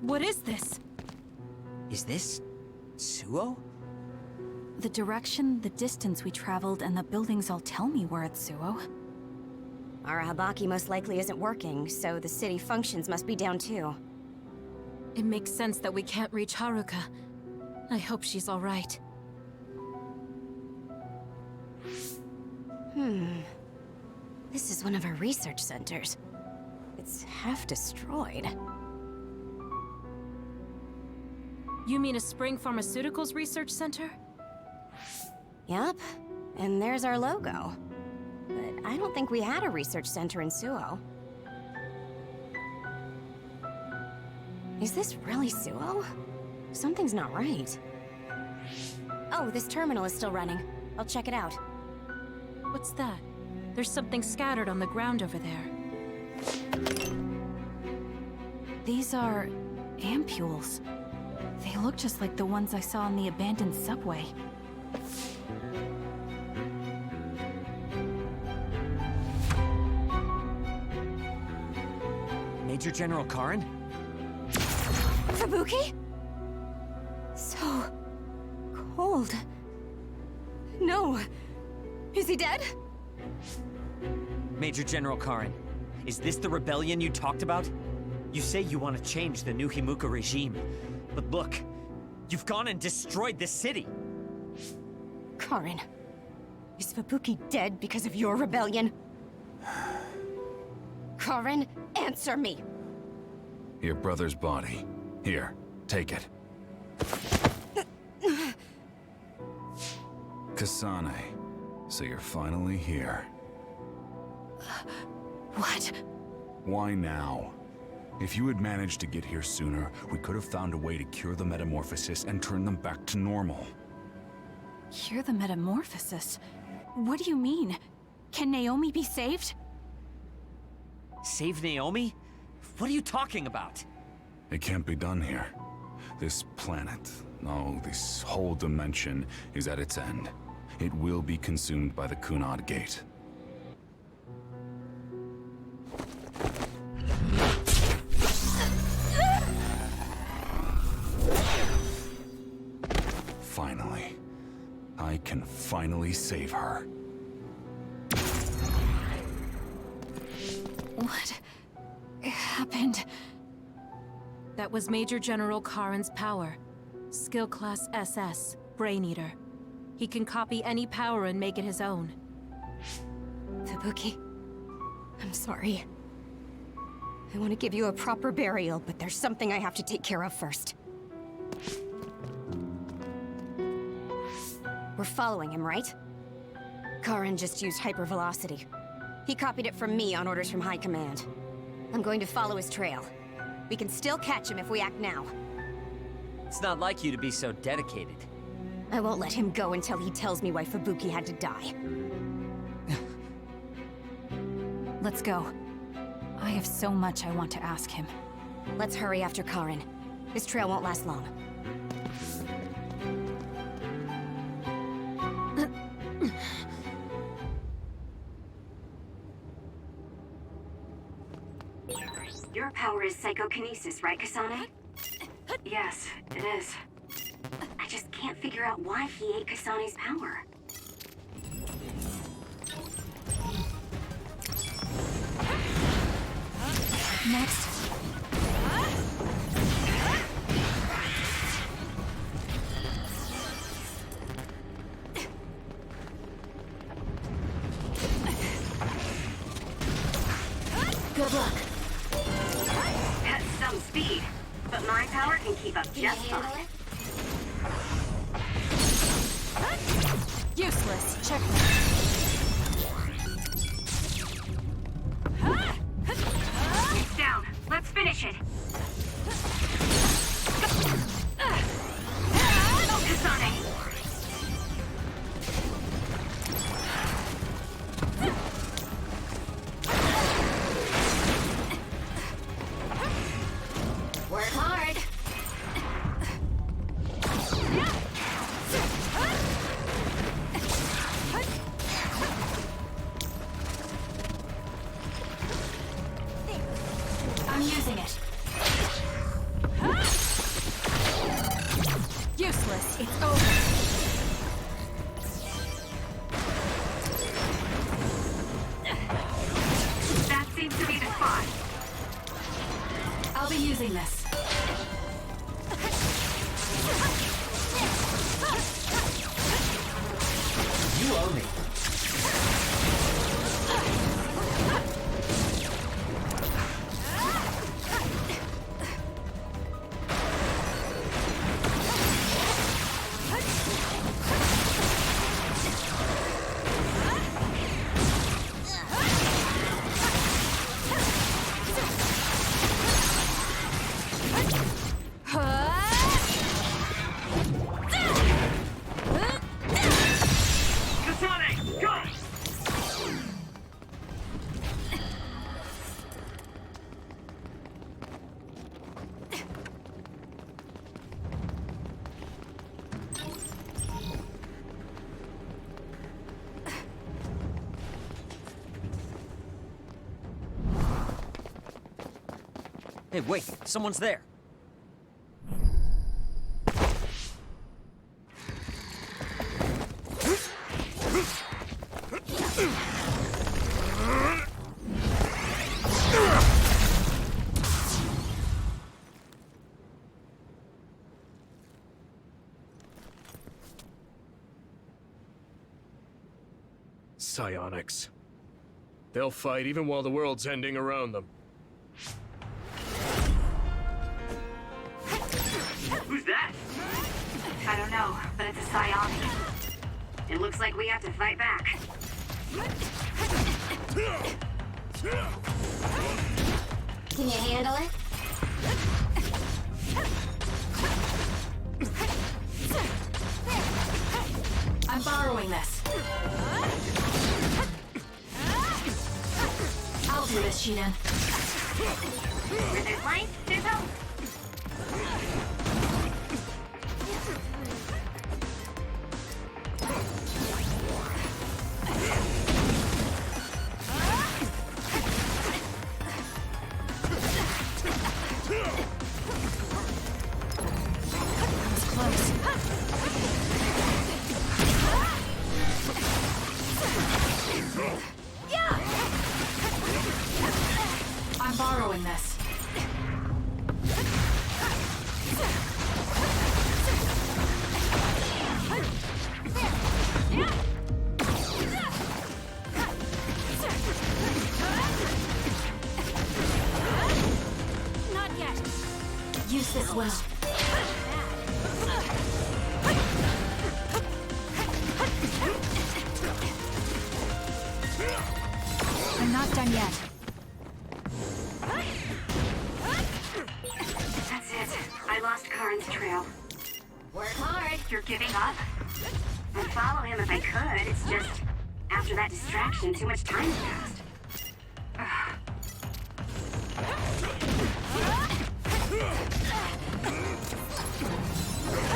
What is this? Is this... Suo? The direction, the distance we traveled, and the buildings all tell me we're at Suo. Our Habaki most likely isn't working, so the city functions must be down too. It makes sense that we can't reach Haruka. I hope she's all right. This is one of our research centers. It's half destroyed. You mean a Spring Pharmaceuticals Research Center? Yup, and there's our logo. But I don't think we had a research center in Suo. Is this really Suo? Something's not right. Oh, this terminal is still running. I'll check it out. What's that? There's something scattered on the ground over there. These are... ampules. They look just like the ones I saw in the abandoned subway. Major General Karin? Fubuki? So... cold. No. Is he dead? Major General Karin, is this the rebellion you talked about? You say you want to change the new Himuka regime, but look, you've gone and destroyed the city! Karin, is Fubuki dead because of your rebellion? Karin, answer me! Your brother's body. Here, take it. Kasane, so you're finally here. What? Why now? If you had managed to get here sooner, we could have found a way to cure the metamorphosis and turn them back to normal. Cure the metamorphosis? What do you mean? Can Naomi be saved? Save Naomi? What are you talking about? It can't be done here. This planet, no, this whole dimension is at its end. It will be consumed by the Kunad Gate. Finally. I can finally save her. What happened? That was Major General Karin's power. Skill class SS, Brain Eater. He can copy any power and make it his own. Fubuki, I'm sorry. I want to give you a proper burial, but there's something I have to take care of first. We're following him, right? Karin just used hypervelocity. He copied it from me on orders from High Command. I'm going to follow his trail. We can still catch him if we act now. It's not like you to be so dedicated. I won't let him go until he tells me why Fubuki had to die. Let's go. I have so much I want to ask him. Let's hurry after Karin. This trail won't last long. Your power is psychokinesis, right, Kasane? Yes, it is. I just can't figure out why he ate Kasane's power. Next. Good luck. That's some speed, but my power can keep up just fine. Useless. Check. It's down. Let's finish it. Kasane. Work hard! I'm using it. Regardless, it's over. That seems to be the spot. I'll be using this. You owe me. Kasane, go! Hey, wait, someone's there. Psionics. They'll fight even while the world's ending around them. Who's that? I don't know, but it's a psionic. It looks like we have to fight back. Can you handle it? I'm borrowing this. I'll do this, Shiden. Where there's light, there's hope. It's close. I'm borrowing this. Not yet. Use this well. I'm not done yet. That's it. I lost Karin's trail. Work hard. You're giving up? I'd follow him if I could. It's just, after that distraction, too much time passed.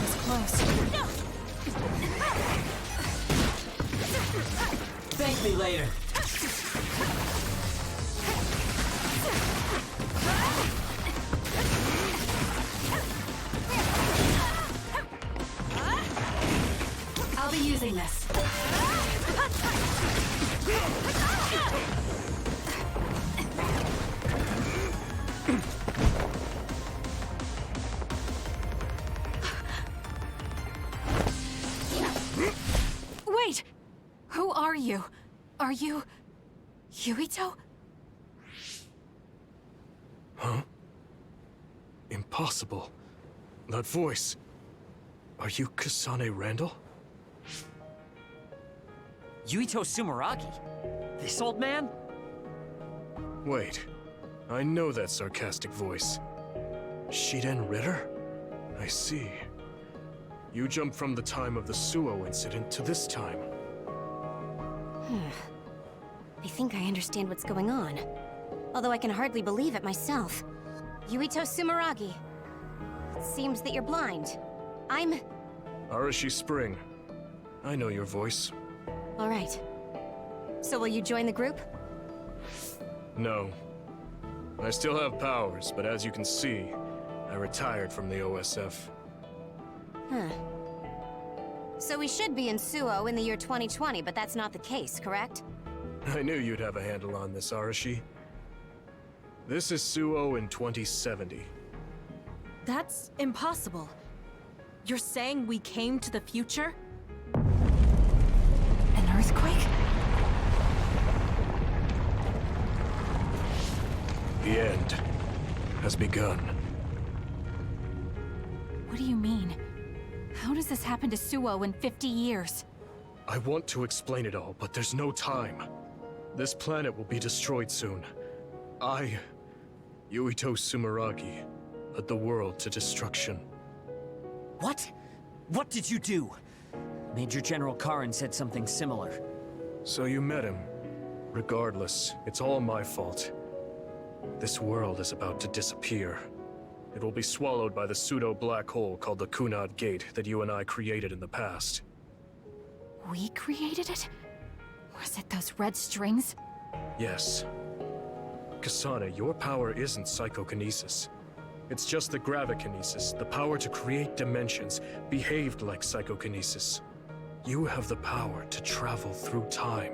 It's close. Thank me later. I'll be using this. Wait! Who are you? Are you... Yuito? Huh? Impossible. That voice. Are you Kasane Randall? Yuito Sumeragi? This old man? Wait. I know that sarcastic voice. Shiden Ritter? I see. You jumped from the time of the Suo incident to this time. I think I understand what's going on. Although I can hardly believe it myself. Yuito Sumeragi. It seems that you're blind. I'm... Arashi Spring. I know your voice. All right. So will you join the group? No. I still have powers, but as you can see, I retired from the OSF. Huh. So we should be in Suo in the year 2020, but that's not the case, correct? I knew you'd have a handle on this, Arashi. This is Suo in 2070. That's impossible. You're saying we came to the future? An earthquake? The end has begun. What do you mean? How does this happen to Suo in 50 years? I want to explain it all, but there's no time. This planet will be destroyed soon. Yuito Sumeragi, led the world to destruction. What? What did you do? Major General Karin said something similar. So you met him. Regardless, it's all my fault. This world is about to disappear. It will be swallowed by the pseudo-black hole called the Kunad Gate that you and I created in the past. We created it? Was it those red strings? Yes. Kasane, your power isn't psychokinesis. It's just the gravikinesis, the power to create dimensions, behaved like psychokinesis. You have the power to travel through time.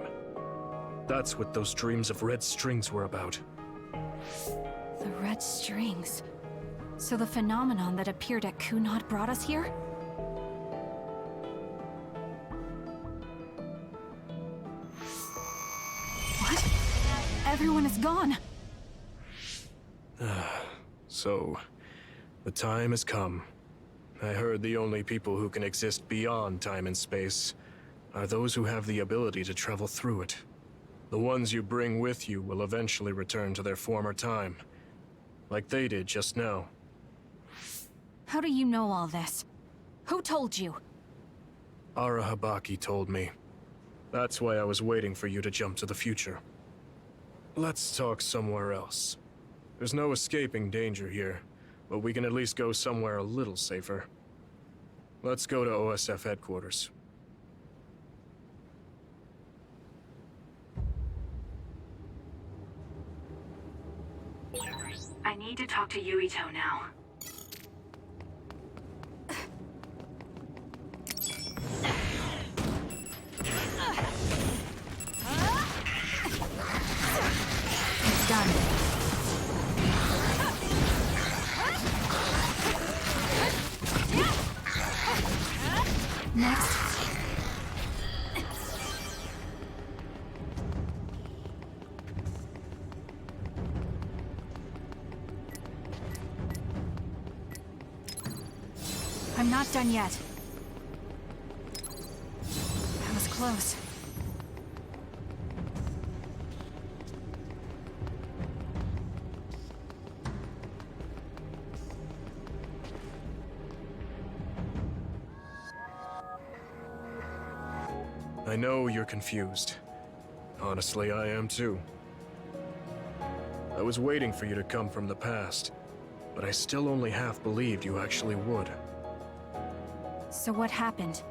That's what those dreams of red strings were about. The red strings. So the phenomenon that appeared at Kunad brought us here? What? Everyone is gone! So, the time has come. I heard the only people who can exist beyond time and space are those who have the ability to travel through it. The ones you bring with you will eventually return to their former time, like they did just now. How do you know all this? Who told you? Arahabaki told me. That's why I was waiting for you to jump to the future. Let's talk somewhere else. There's no escaping danger here, but we can at least go somewhere a little safer. Let's go to OSF headquarters. I need to talk to Yuito now. It's done. Next. I'm not done yet. That was close. I know you're confused. Honestly, I am too. I was waiting for you to come from the past, but I still only half believed you actually would. So what happened?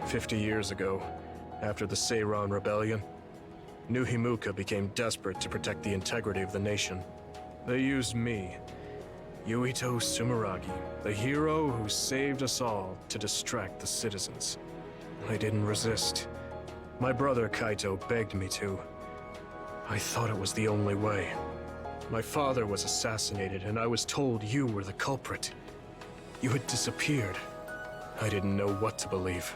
50 years ago, after the Seiran Rebellion, New Himuka became desperate to protect the integrity of the nation. They used me, Yuito Sumeragi, the hero who saved us all, to distract the citizens. I didn't resist. My brother Kaito begged me to. I thought it was the only way. My father was assassinated, and I was told you were the culprit. You had disappeared. I didn't know what to believe.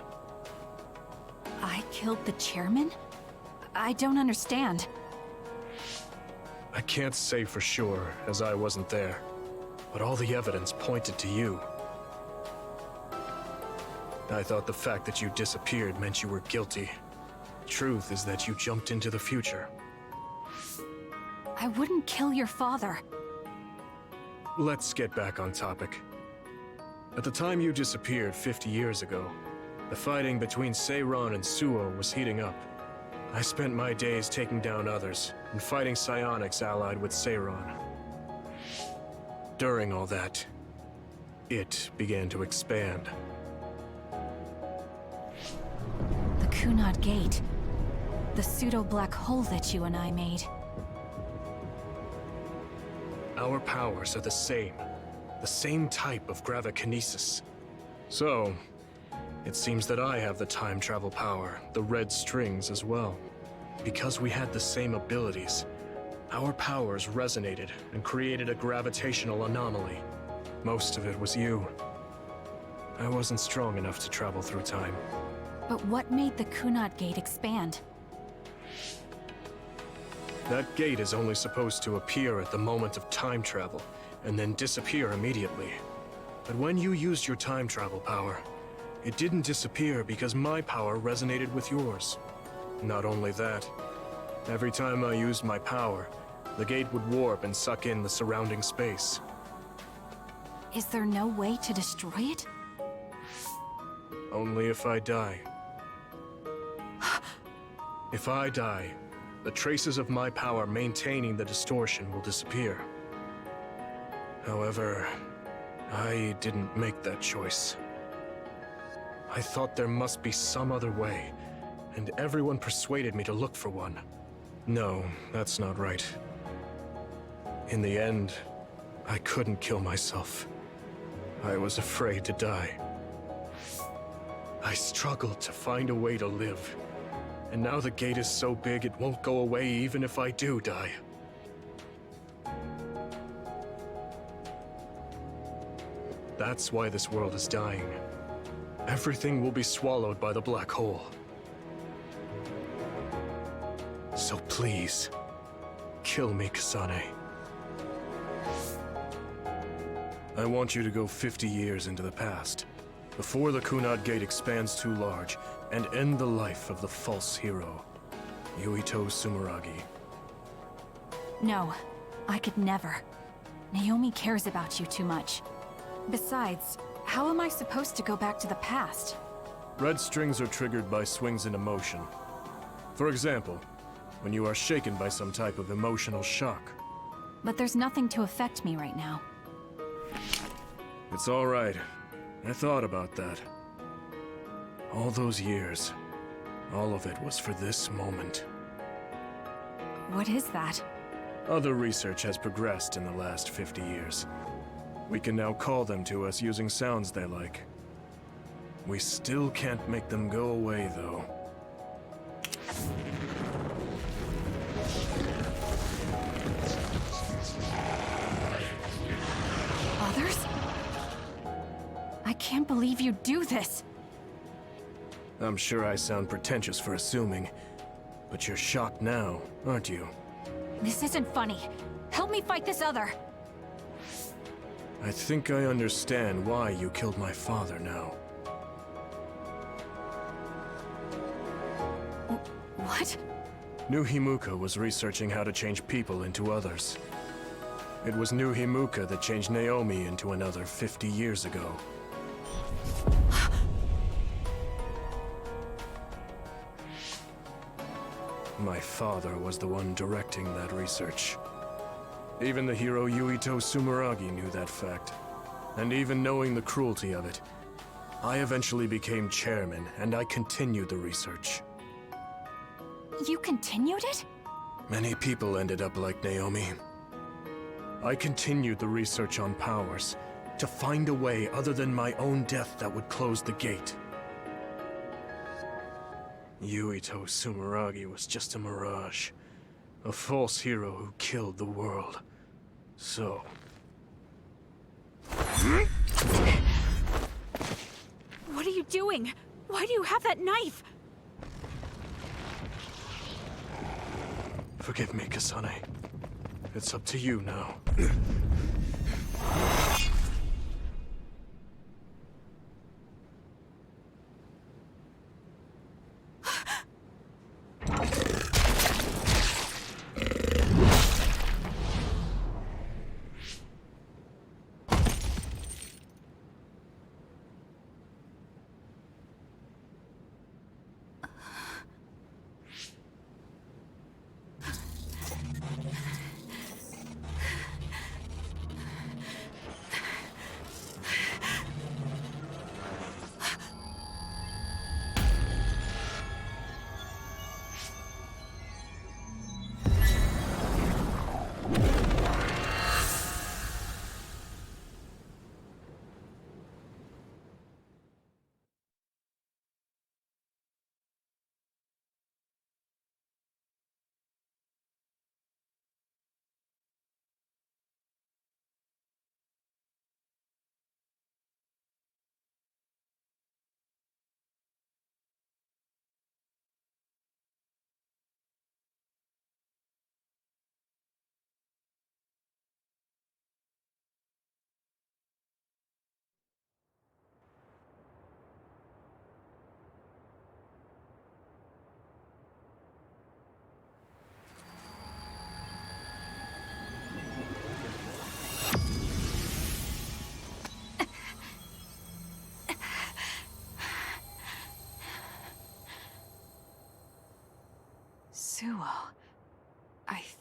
I killed the chairman? I don't understand. I can't say for sure, as I wasn't there. But all the evidence pointed to you. I thought the fact that you disappeared meant you were guilty. Truth is that you jumped into the future. I wouldn't kill your father. Let's get back on topic. At the time you disappeared 50 years ago, the fighting between Seiran and Suo was heating up. I spent my days taking down others and fighting psionics allied with Seiran. During all that, it began to expand. The Kunad Gate. The pseudo-black hole that you and I made. Our powers are the same type of gravikinesis. So, it seems that I have the time travel power, the red strings as well. Because we had the same abilities, our powers resonated and created a gravitational anomaly. Most of it was you. I wasn't strong enough to travel through time. But what made the Kunad Gate expand? That gate is only supposed to appear at the moment of time travel, and then disappear immediately. But when you used your time travel power, it didn't disappear because my power resonated with yours. Not only that, every time I used my power, the gate would warp and suck in the surrounding space. Is there no way to destroy it? Only if I die. If I die, the traces of my power maintaining the distortion will disappear. However, I didn't make that choice. I thought there must be some other way, and everyone persuaded me to look for one. No, that's not right. In the end, I couldn't kill myself. I was afraid to die. I struggled to find a way to live. And now the gate is so big it won't go away even if I do die. That's why this world is dying. Everything will be swallowed by the black hole. So please, kill me, Kasane. I want you to go 50 years into the past, before the Kunad Gate expands too large, and end the life of the false hero, Yuito Sumeragi. No, I could never. Naomi cares about you too much. Besides, how am I supposed to go back to the past? Red strings are triggered by swings in emotion. For example, when you are shaken by some type of emotional shock. But there's nothing to affect me right now. It's all right. I thought about that. All those years, all of it was for this moment. What is that? Other research has progressed in the last 50 years. We can now call them to us using sounds they like. We still can't make them go away, though. Others? I can't believe you do this! I'm sure I sound pretentious for assuming, but you're shocked now, aren't you? This isn't funny. Help me fight this other! I think I understand why you killed my father now. What? New Himuka was researching how to change people into others. It was New Himuka that changed Naomi into another 50 years ago. My father was the one directing that research. Even the hero Yuito Sumeragi knew that fact. And even knowing the cruelty of it, I eventually became chairman and I continued the research. You continued it? Many people ended up like Naomi. I continued the research on powers, to find a way other than my own death that would close the gate. Yuito Sumeragi was just a mirage. A false hero who killed the world. So... What are you doing? Why do you have that knife? Forgive me, Kasane. It's up to you now.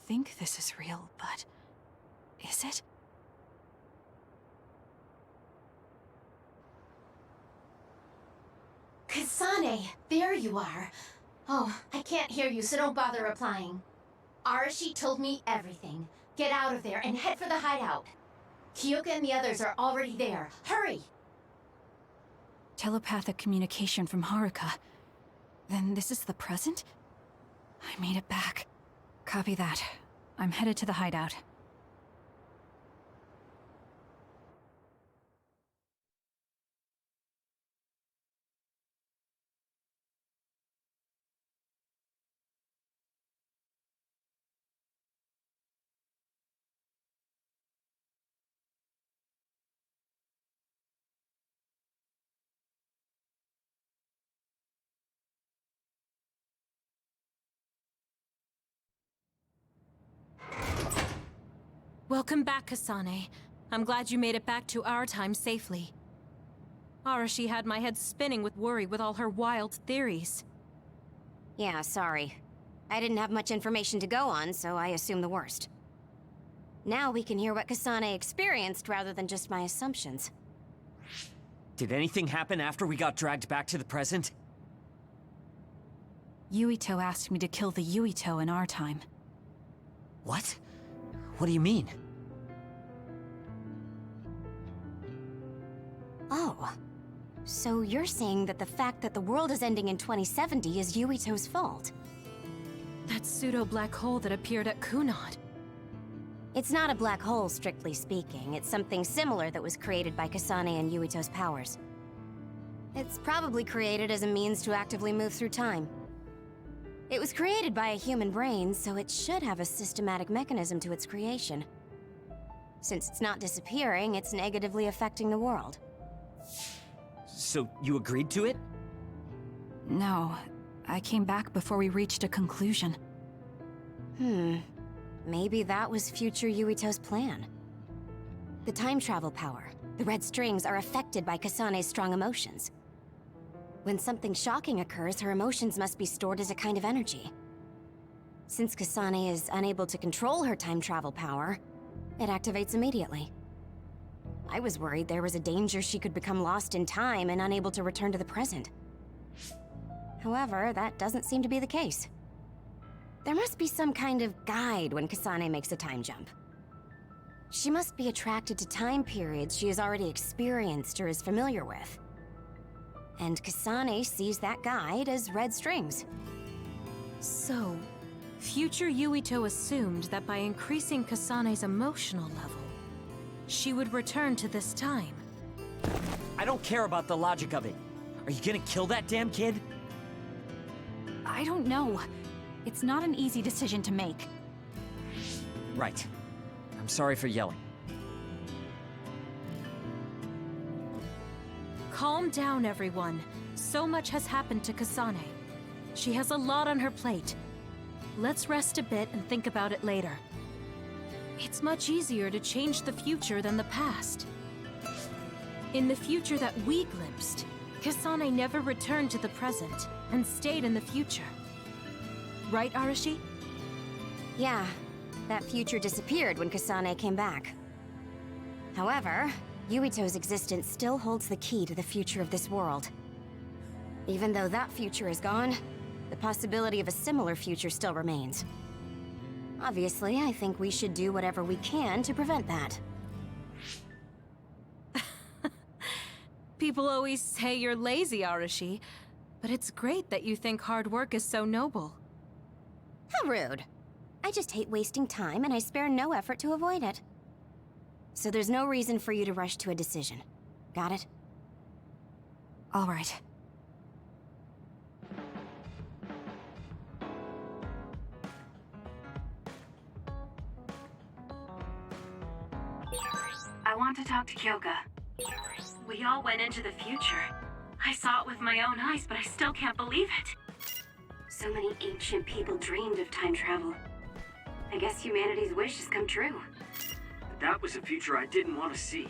think this is real, but... is it? Kasane, there you are. Oh, I can't hear you, so don't bother replying. Arashi told me everything. Get out of there and head for the hideout. Kyoka and the others are already there. Hurry! Telepathic communication from Haruka. Then this is the present? I made it back. Copy that. I'm headed to the hideout. Welcome back, Kasane. I'm glad you made it back to our time safely. Arashi had my head spinning with worry with all her wild theories. Yeah, sorry. I didn't have much information to go on, so I assumed the worst. Now we can hear what Kasane experienced rather than just my assumptions. Did anything happen after we got dragged back to the present? Yuito asked me to kill the Yuito in our time. What? What do you mean? Oh. So you're saying that the fact that the world is ending in 2070 is Yuito's fault? That pseudo-black hole that appeared at Kunad. It's not a black hole, strictly speaking. It's something similar that was created by Kasane and Yuito's powers. It's probably created as a means to actively move through time. It was created by a human brain, so it should have a systematic mechanism to its creation. Since it's not disappearing, it's negatively affecting the world. So you agreed to it? No, I came back before we reached a conclusion. Maybe that was future Yuito's plan. The time travel power, the red strings, are affected by Kasane's strong emotions. When something shocking occurs, her emotions must be stored as a kind of energy. Since Kasane is unable to control her time travel power, it activates immediately. I was worried there was a danger she could become lost in time and unable to return to the present. However, that doesn't seem to be the case. There must be some kind of guide when Kasane makes a time jump. She must be attracted to time periods she has already experienced or is familiar with. And Kasane sees that guide as red strings. So, future Yuito assumed that by increasing Kasane's emotional level, she would return to this time. I don't care about the logic of it. Are you gonna kill that damn kid? I don't know. It's not an easy decision to make. Right. I'm sorry for yelling. Calm down, everyone. So much has happened to Kasane. She has a lot on her plate. Let's rest a bit and think about it later. It's much easier to change the future than the past. In the future that we glimpsed, Kasane never returned to the present and stayed in the future. Right, Arashi? Yeah, that future disappeared when Kasane came back. However, Yuito's existence still holds the key to the future of this world. Even though that future is gone, the possibility of a similar future still remains. Obviously, I think we should do whatever we can to prevent that. People always say you're lazy, Arashi, but it's great that you think hard work is so noble. How rude. I just hate wasting time and I spare no effort to avoid it. So there's no reason for you to rush to a decision. Got it? All right. I want to talk to Kyoka. We all went into the future. I saw it with my own eyes, but I still can't believe it. So many ancient people dreamed of time travel. I guess humanity's wish has come true. That was a future I didn't want to see.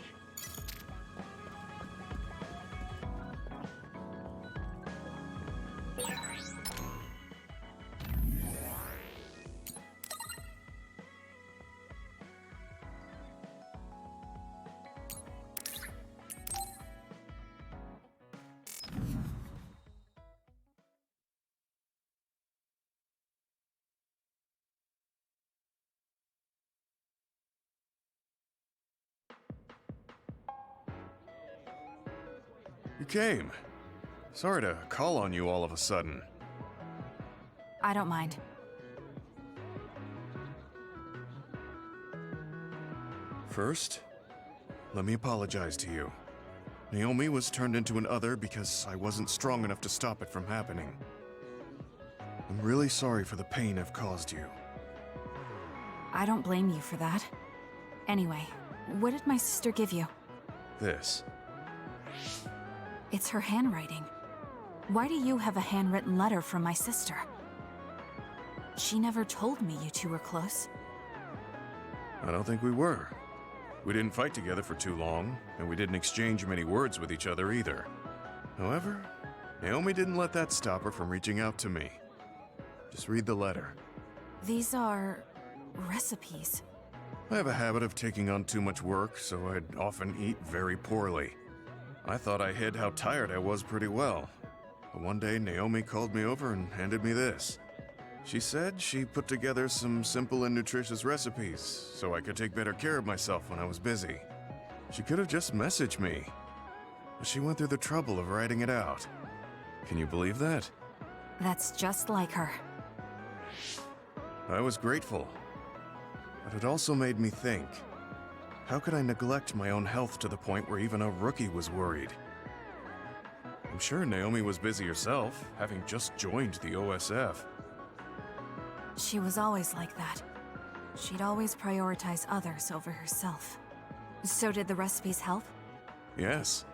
You came. Sorry to call on you all of a sudden. I don't mind. First, let me apologize to you. Naomi was turned into an other because I wasn't strong enough to stop it from happening. I'm really sorry for the pain I've caused you. I don't blame you for that. Anyway, what did my sister give you? This. It's her handwriting. Why do you have a handwritten letter from my sister? She never told me you two were close. I don't think we were. We didn't fight together for too long, and we didn't exchange many words with each other either. However, Naomi didn't let that stop her from reaching out to me. Just read the letter. These are... recipes. I have a habit of taking on too much work, so I'd often eat very poorly. I thought I hid how tired I was pretty well. But one day, Naomi called me over and handed me this. She said she put together some simple and nutritious recipes so I could take better care of myself when I was busy. She could have just messaged me, but she went through the trouble of writing it out. Can you believe that? That's just like her. I was grateful, but it also made me think. How could I neglect my own health to the point where even a rookie was worried? I'm sure Naomi was busy herself, having just joined the OSF. She was always like that. She'd always prioritize others over herself. So did the recipes help? Yes.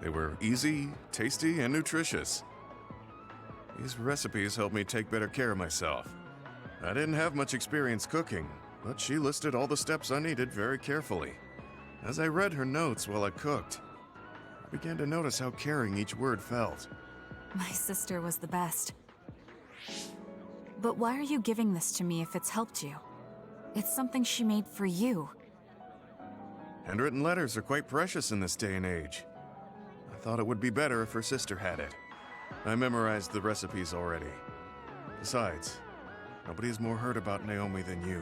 They were easy, tasty, and nutritious. These recipes helped me take better care of myself. I didn't have much experience cooking, but she listed all the steps I needed very carefully. As I read her notes while I cooked, I began to notice how caring each word felt. My sister was the best. But why are you giving this to me if it's helped you? It's something she made for you. Handwritten letters are quite precious in this day and age. I thought it would be better if her sister had it. I memorized the recipes already. Besides, nobody is more hurt about Naomi than you.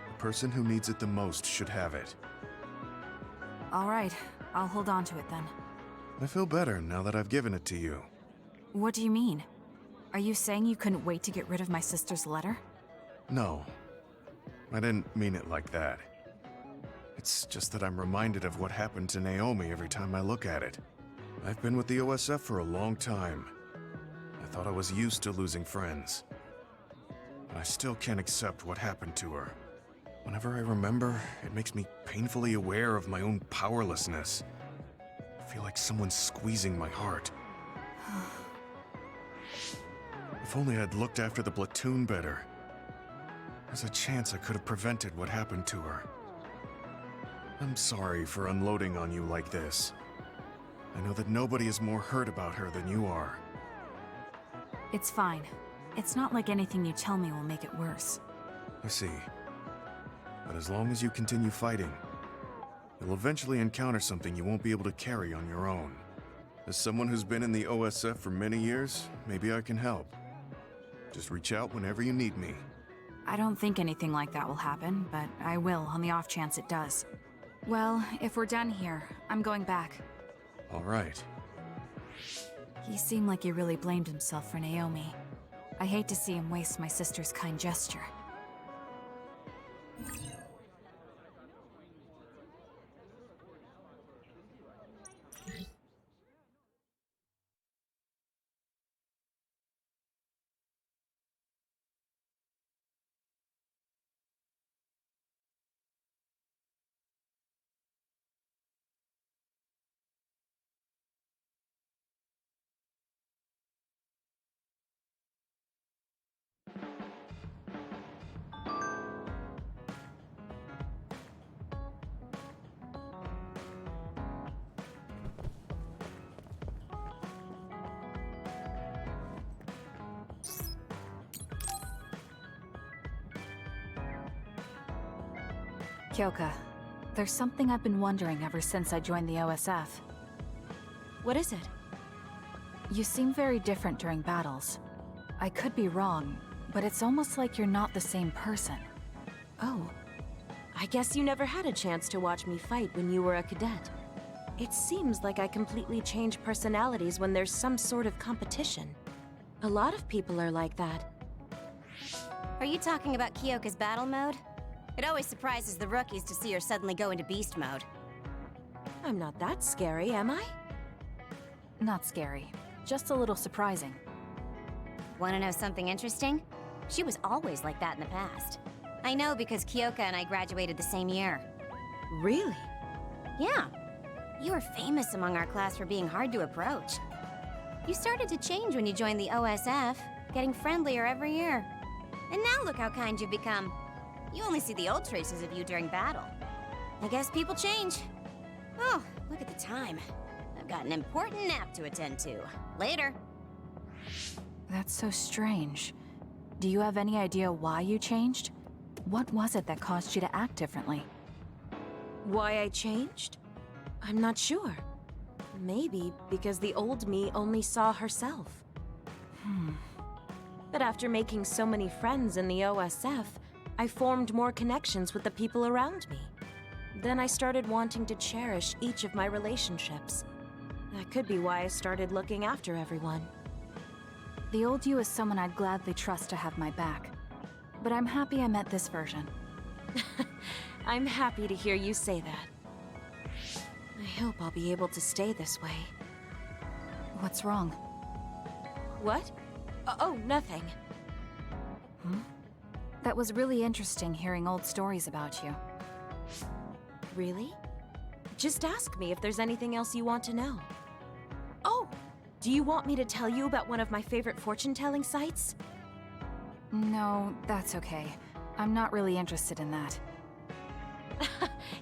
The person who needs it the most should have it. All right, I'll hold on to it then. I feel better now that I've given it to you. What do you mean? Are you saying you couldn't wait to get rid of my sister's letter? No, I didn't mean it like that. It's just that I'm reminded of what happened to Naomi every time I look at it. I've been with the OSF for a long time. I thought I was used to losing friends. But I still can't accept what happened to her. Whenever I remember, it makes me painfully aware of my own powerlessness. I feel like someone's squeezing my heart. If only I'd looked after the platoon better. There's a chance I could have prevented what happened to her. I'm sorry for unloading on you like this. I know that nobody is more hurt about her than you are. It's fine. It's not like anything you tell me will make it worse. I see. But as long as you continue fighting, you'll eventually encounter something you won't be able to carry on your own. As someone who's been in the OSF for many years, maybe I can help. Just reach out whenever you need me. I don't think anything like that will happen, but I will on the off chance it does. Well, if we're done here, I'm going back. All right. He seemed like he really blamed himself for Naomi. I hate to see him waste my sister's kind gesture. Kyoka, there's something I've been wondering ever since I joined the OSF. What is it? You seem very different during battles. I could be wrong, but it's almost like you're not the same person. Oh. I guess you never had a chance to watch me fight when you were a cadet. It seems like I completely change personalities when there's some sort of competition. A lot of people are like that. Are you talking about Kyoka's battle mode? It always surprises the rookies to see her suddenly go into beast mode. I'm not that scary, am I? Not scary. Just a little surprising. Wanna know something interesting? She was always like that in the past. I know because Kyoka and I graduated the same year. Really? Yeah. You were famous among our class for being hard to approach. You started to change when you joined the OSF, getting friendlier every year. And now look how kind you've become. You only see the old traces of you during battle. I guess people change. Oh, look at the time. I've got an important nap to attend to. Later. That's so strange. Do you have any idea why you changed? What was it that caused you to act differently? Why I changed? I'm not sure. Maybe because the old me only saw herself. But after making so many friends in the OSF, I formed more connections with the people around me. Then I started wanting to cherish each of my relationships. That could be why I started looking after everyone. The old you is someone I'd gladly trust to have my back. But I'm happy I met this version. I'm happy to hear you say that. I hope I'll be able to stay this way. What's wrong? What? Oh, nothing. That was really interesting hearing old stories about you. Really? Just ask me if there's anything else you want to know. Oh! Do you want me to tell you about one of my favorite fortune-telling sites? No, that's okay. I'm not really interested in that.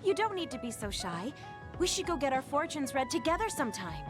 You don't need to be so shy. We should go get our fortunes read together sometime.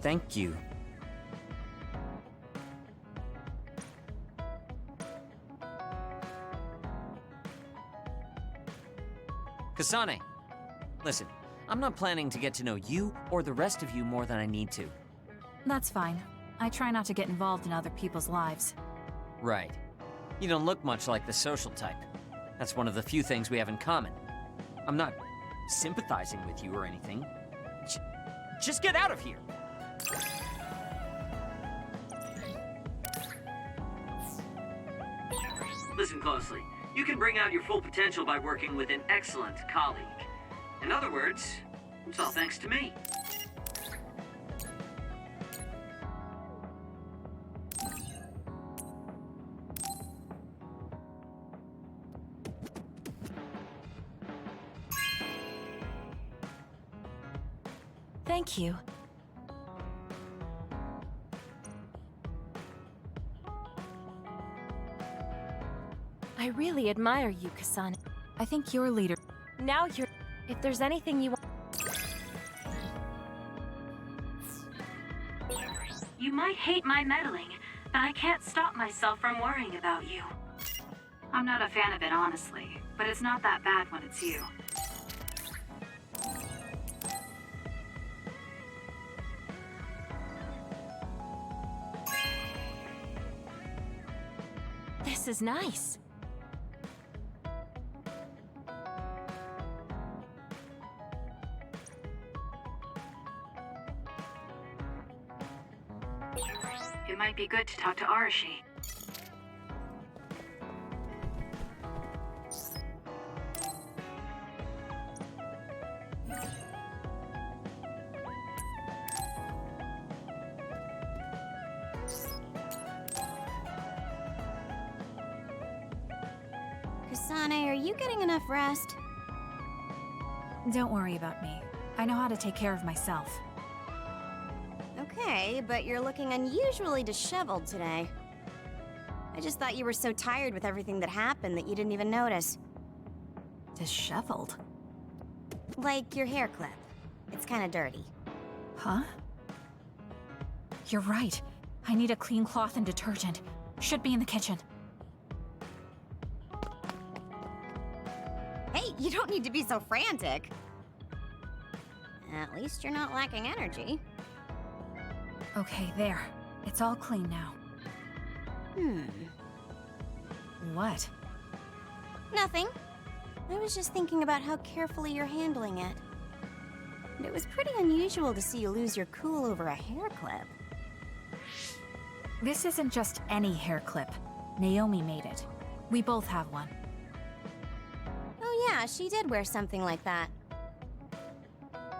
Thank you. Kasane, listen, I'm not planning to get to know you or the rest of you more than I need to. That's fine. I try not to get involved in other people's lives. Right. You don't look much like the social type. That's one of the few things we have in common. I'm not sympathizing with you or anything. Just get out of here! Listen closely. You can bring out your full potential by working with an excellent colleague. In other words, it's all thanks to me. Thank you. I really admire you, Kasane. I think your leader... Now you're... If there's anything you want... You might hate my meddling, but I can't stop myself from worrying about you. I'm not a fan of it, honestly, but it's not that bad when it's you. This is nice. It might be good to talk to Arashi. Kasane, are you getting enough rest? Don't worry about me. I know how to take care of myself. Okay, but you're looking unusually disheveled today. I just thought you were so tired with everything that happened that you didn't even notice. Disheveled? Like your hair clip. It's kinda dirty. Huh? You're right. I need a clean cloth and detergent. Should be in the kitchen. Hey, you don't need to be so frantic. At least you're not lacking energy. Okay, there. It's all clean now. What? Nothing. I was just thinking about how carefully you're handling it. And it was pretty unusual to see you lose your cool over a hair clip. This isn't just any hair clip. Naomi made it. We both have one. Oh yeah, she did wear something like that.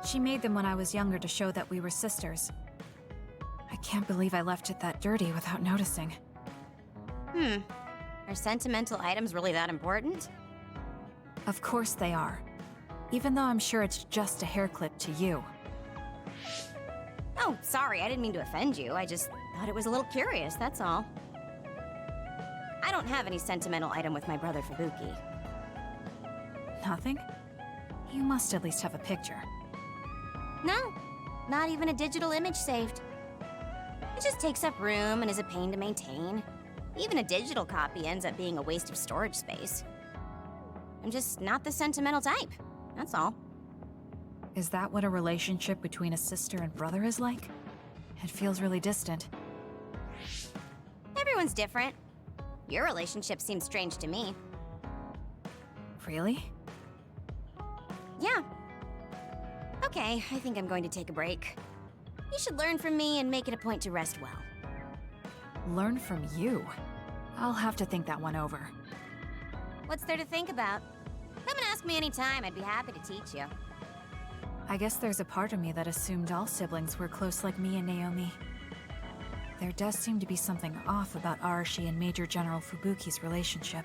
She made them when I was younger to show that we were sisters. I can't believe I left it that dirty without noticing. Are sentimental items really that important? Of course they are. Even though I'm sure it's just a hair clip to you. Oh, sorry, I didn't mean to offend you. I just thought it was a little curious, that's all. I don't have any sentimental item with my brother Fubuki. Nothing? You must at least have a picture. No, not even a digital image saved. It just takes up room and is a pain to maintain. Even a digital copy ends up being a waste of storage space. I'm just not the sentimental type, that's all. Is that what a relationship between a sister and brother is like? It feels really distant. Everyone's different. Your relationship seems strange to me. Really? Yeah. Okay, I think I'm going to take a break. You should learn from me and make it a point to rest well. Learn from you? I'll have to think that one over. What's there to think about? Come and ask me anytime, I'd be happy to teach you. I guess there's a part of me that assumed all siblings were close like me and Naomi. There does seem to be something off about Arashi and Major General Fubuki's relationship.